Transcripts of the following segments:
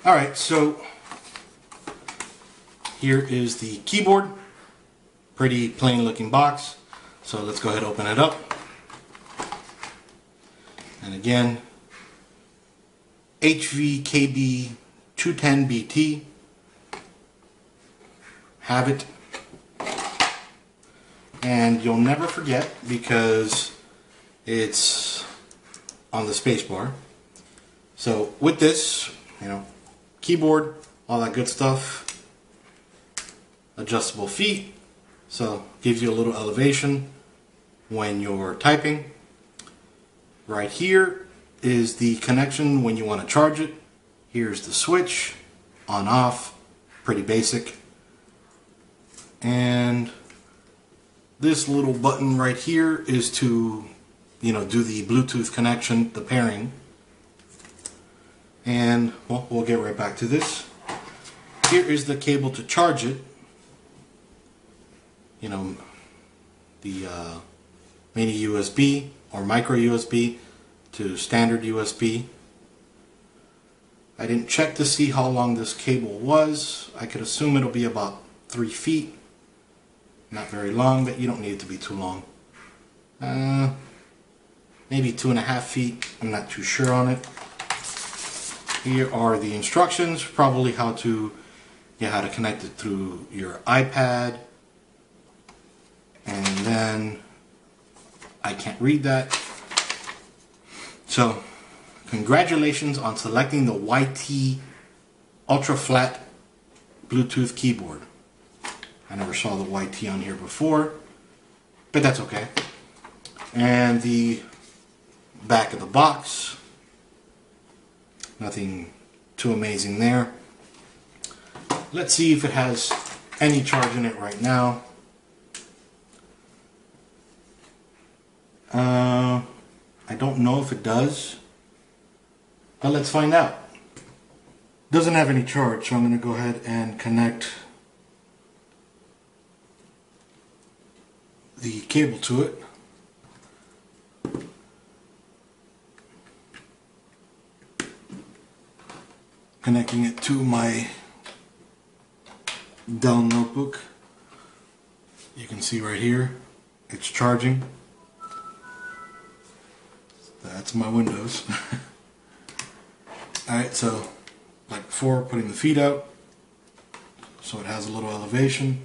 Alright, so here is the keyboard. Pretty plain looking box. So let's go ahead and open it up. And again, KB210BT, Havit, and you'll never forget because it's on the space bar. So with this, keyboard, all that good stuff, adjustable feet, so gives you a little elevation when you're typing. Right here is the connection when you want to charge it. Here's the switch, on off, pretty basic. And this little button right here is to, do the Bluetooth connection, the pairing. And well, we'll get right back to this. Here is the cable to charge it. The mini USB or micro USB to standard USB. I didn't check to see how long this cable was. I could assume it'll be about 3 feet. Not very long, but you don't need it to be too long. Maybe 2.5 feet. I'm not too sure on it. Here are the instructions, probably how to connect it through your iPad. And then I can't read that. So, congratulations on selecting the YT Ultra Flat Bluetooth keyboard. I never saw the YT on here before, but that's okay. And the back of the box, nothing too amazing there. Let's see if it has any charge in it right now. I don't know if it does, but let's find out. Doesn't have any charge, so I'm going to go ahead and connect the cable to it. Connecting it to my Dell notebook. You can see right here, it's charging. That's my Windows. Alright, so like before, putting the feet out so it has a little elevation.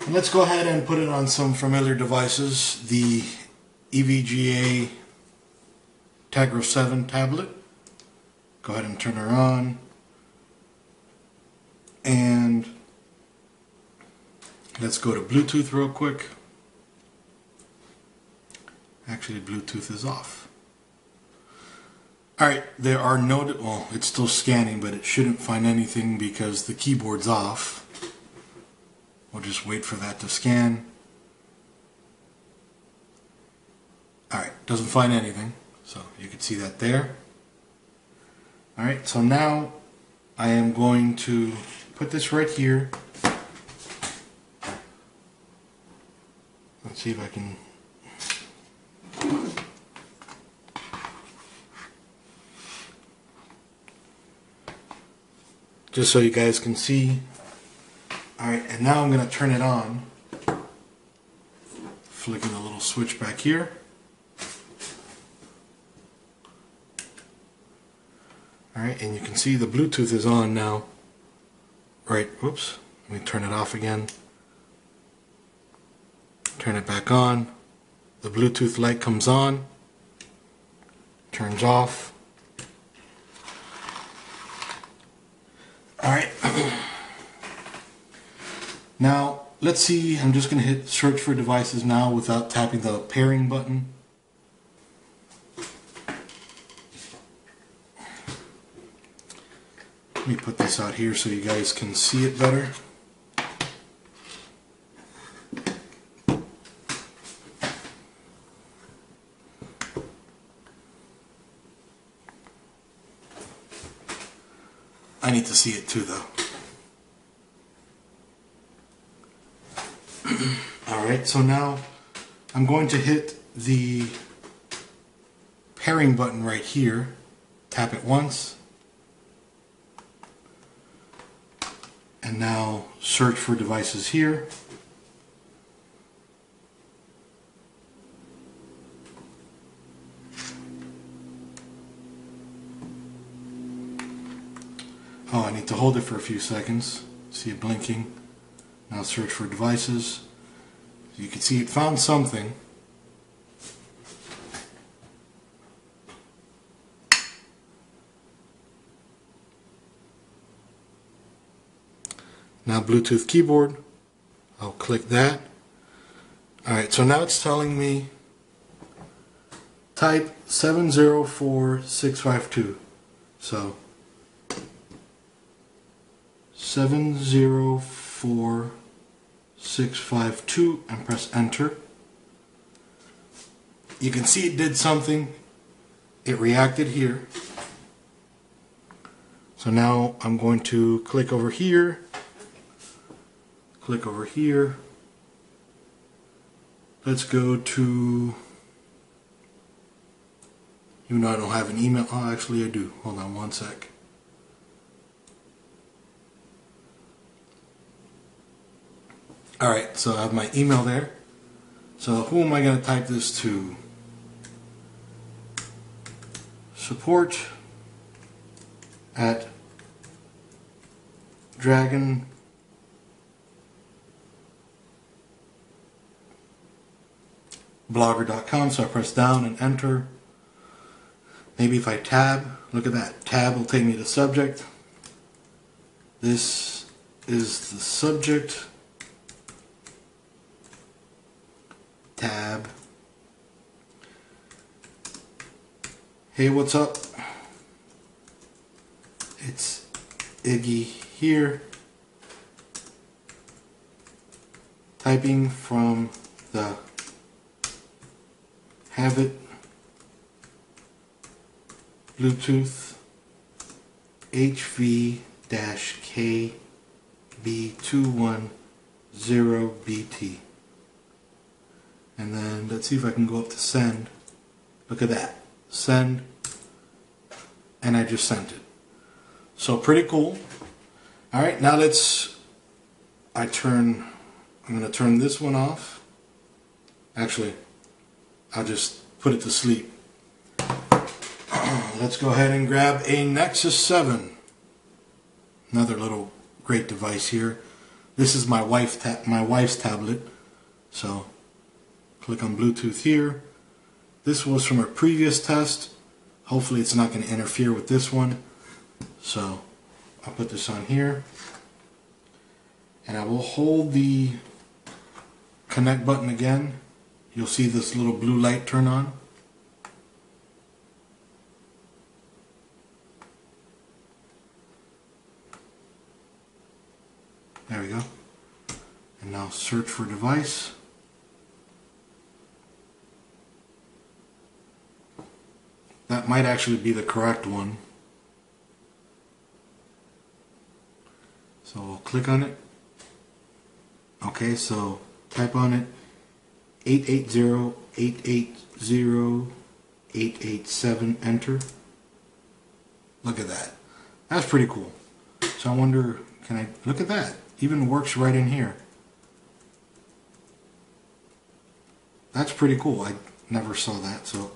And let's go ahead and put it on some familiar devices. The EVGA Tegra 7 tablet. Go ahead and turn her on. And let's go to Bluetooth real quick. Actually, Bluetooth is off. Alright, there are no, well, it's still scanning, but it shouldn't find anything because the keyboard's off. We'll just wait for that to scan. Alright, doesn't find anything, so you can see that there. Alright, so now I am going to put this right here. Let's see if I can. Just so you guys can see. Alright, and now I'm going to turn it on. Flicking the little switch back here. Alright, and you can see the Bluetooth is on now. Right, whoops. Let me turn it off again. Turn it back on. The Bluetooth light comes on. Turns off. Alright. Now, let's see. I'm just going to hit search for devices now without tapping the pairing button. Let me put this out here so you guys can see it better. I need to see it too, though. Alright, so now I'm going to hit the pairing button right here. Tap it once. And now search for devices here. Oh, I need to hold it for a few seconds. See it blinking. Now search for devices. You can see it found something. Now Bluetooth keyboard. I'll click that. Alright, so now it's telling me type 704652. So 704652 and press enter. You can see it did something. It reacted here. So now I'm going to click over here. Click over here. Let's go to, even though I don't have an email, oh actually I do, hold on one sec. Alright, so I have my email there. So who am I going to type this to? Support at dragonblogger.com. So I press down and enter. Maybe if I tab, look at that, tab will take me to subject. This is the subject. Tab. Hey, what's up? It's Iggy here, typing from the Havit Bluetooth HV-KB210BT. And then let's see if I can go up to send. Look at that. Send. And I just sent it. So pretty cool. Alright, now I'm going to turn this one off. Actually, I'll just put it to sleep. Let's go ahead and grab a Nexus 7. Another little great device here. This is my wife's tablet. So click on Bluetooth here. This was from a previous test. Hopefully it's not going to interfere with this one. So I'll put this on here. And I will hold the connect button again. You'll see this little blue light turn on. There we go. And now search for device. That might actually be the correct one. So we'll click on it. Okay, so type on it 880-880-887, enter. Look at that. That's pretty cool. So I wonder, can I look at that? Even works right in here. That's pretty cool. I never saw that. So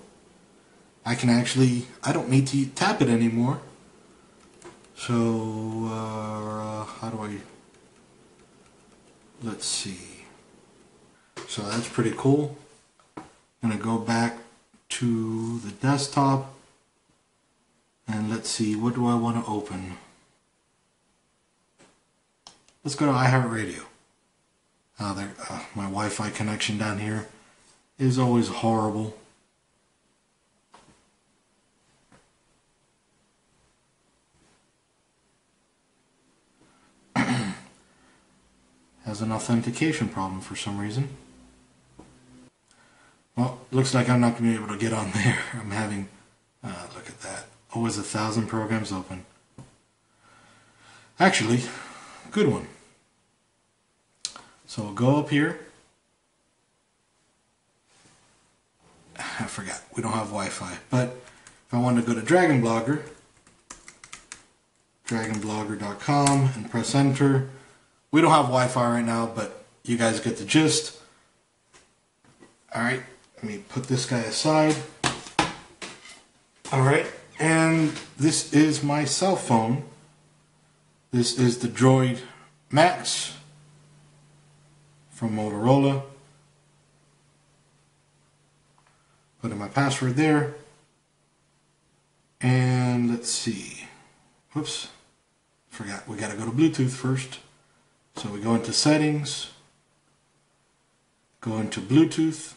I can actually, I don't need to tap it anymore. So how do I, let's see. So that's pretty cool. I'm going to go back to the desktop and let's see, what do I want to open? Let's go to iHeartRadio. My Wi-Fi connection down here is always horrible. Has an authentication problem for some reason. Well, looks like I'm not going to be able to get on there. I'm having, look at that, always 1,000 programs open. Actually, good one. So we'll go up here. I forgot, we don't have Wi-Fi. But if I want to go to Dragon Blogger, dragonblogger.com, and press enter, We don't have Wi-Fi right now, but you guys get the gist. Alright, let me put this guy aside. Alright, and this is my cell phone. This is the Droid Max from Motorola. Put in my password there. And let's see. Whoops. Forgot. We got to go to Bluetooth first. So we go into settings. Go into Bluetooth.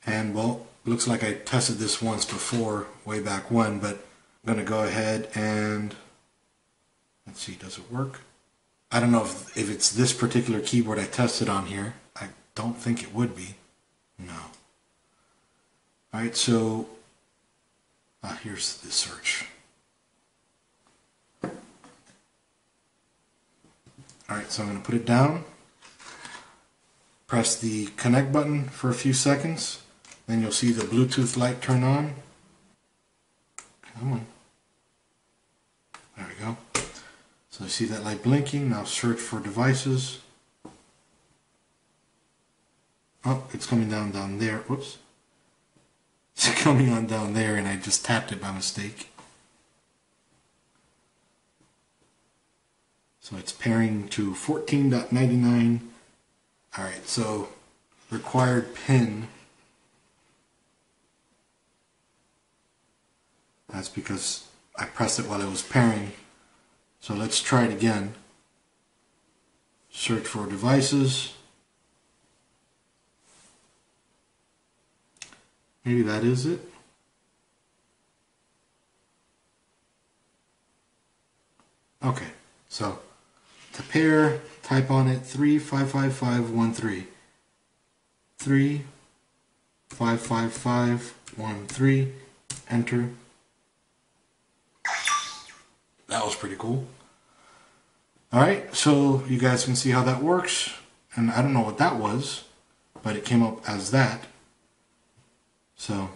And well, looks like I tested this once before, way back when, but I'm going to go ahead and let's see, does it work? I don't know if it's this particular keyboard I tested on here. I don't think it would be. No. Alright, so here's the search. Alright, so I'm going to put it down. Press the connect button for a few seconds. Then you'll see the Bluetooth light turn on. Come on. There we go. So you see that light blinking. Now search for devices. Oh, it's coming down there. Whoops. It's coming on down there and I just tapped it by mistake. So it's pairing to 14.99. Alright, so required pin. That's because I pressed it while it was pairing. So let's try it again. Search for devices. Maybe that is it. Okay, so to pair, type on it 355513. 355513. Enter. That was pretty cool. Alright, so you guys can see how that works. And I don't know what that was, but it came up as that. So,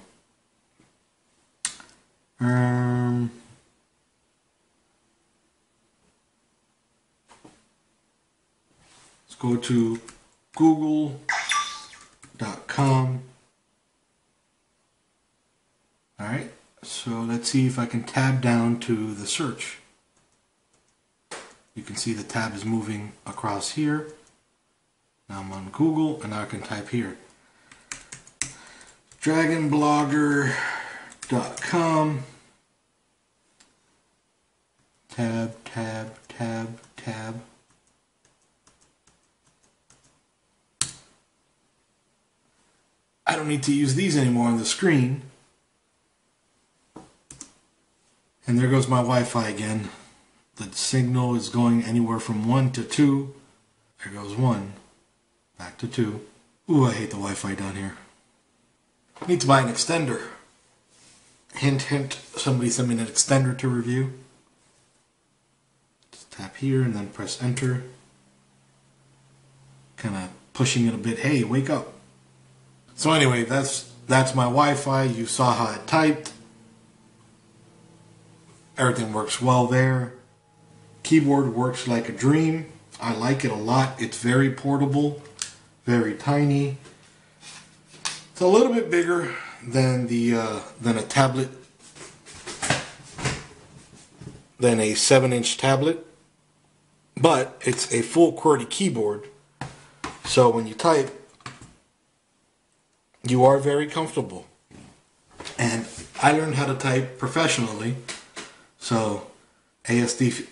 let's go to google.com. Alright, so let's see if I can tab down to the search. You can see the tab is moving across here. Now I'm on Google and now I can type here. Dragonblogger.com. Tab. I don't need to use these anymore on the screen. And there goes my Wi-Fi again. The signal is going anywhere from 1 to 2. There goes 1. Back to 2. Ooh, I hate the Wi-Fi down here. Need to buy an extender. Hint, hint. Somebody sent me an extender to review. Just tap here and then press enter. Kind of pushing it a bit. Hey, wake up. So anyway, that's my Wi-Fi. You saw how I typed. Everything works well there. Keyboard works like a dream. I like it a lot. It's very portable, very tiny. It's a little bit bigger than a tablet, than a 7-inch tablet, but it's a full QWERTY keyboard. So when you type, you are very comfortable. And I learned how to type professionally, so ASDF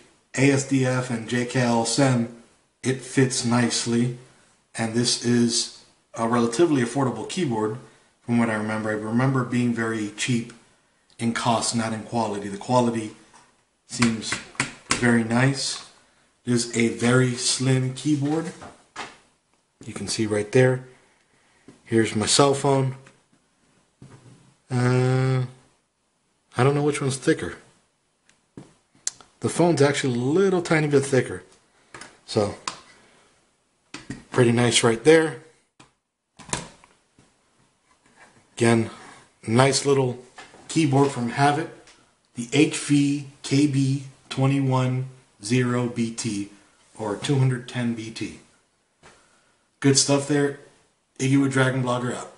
and JKL-SEM, it fits nicely, and this is a relatively affordable keyboard from what I remember. I remember being very cheap in cost, not in quality. The quality seems very nice. It is a very slim keyboard. You can see right there. Here's my cell phone. I don't know which one's thicker. The phone's actually a little tiny bit thicker. So, pretty nice right there. Again, nice little keyboard from Havit. The HV KB210BT. KB210BT or 210BT. Good stuff there. Iggy with Dragon Blogger out.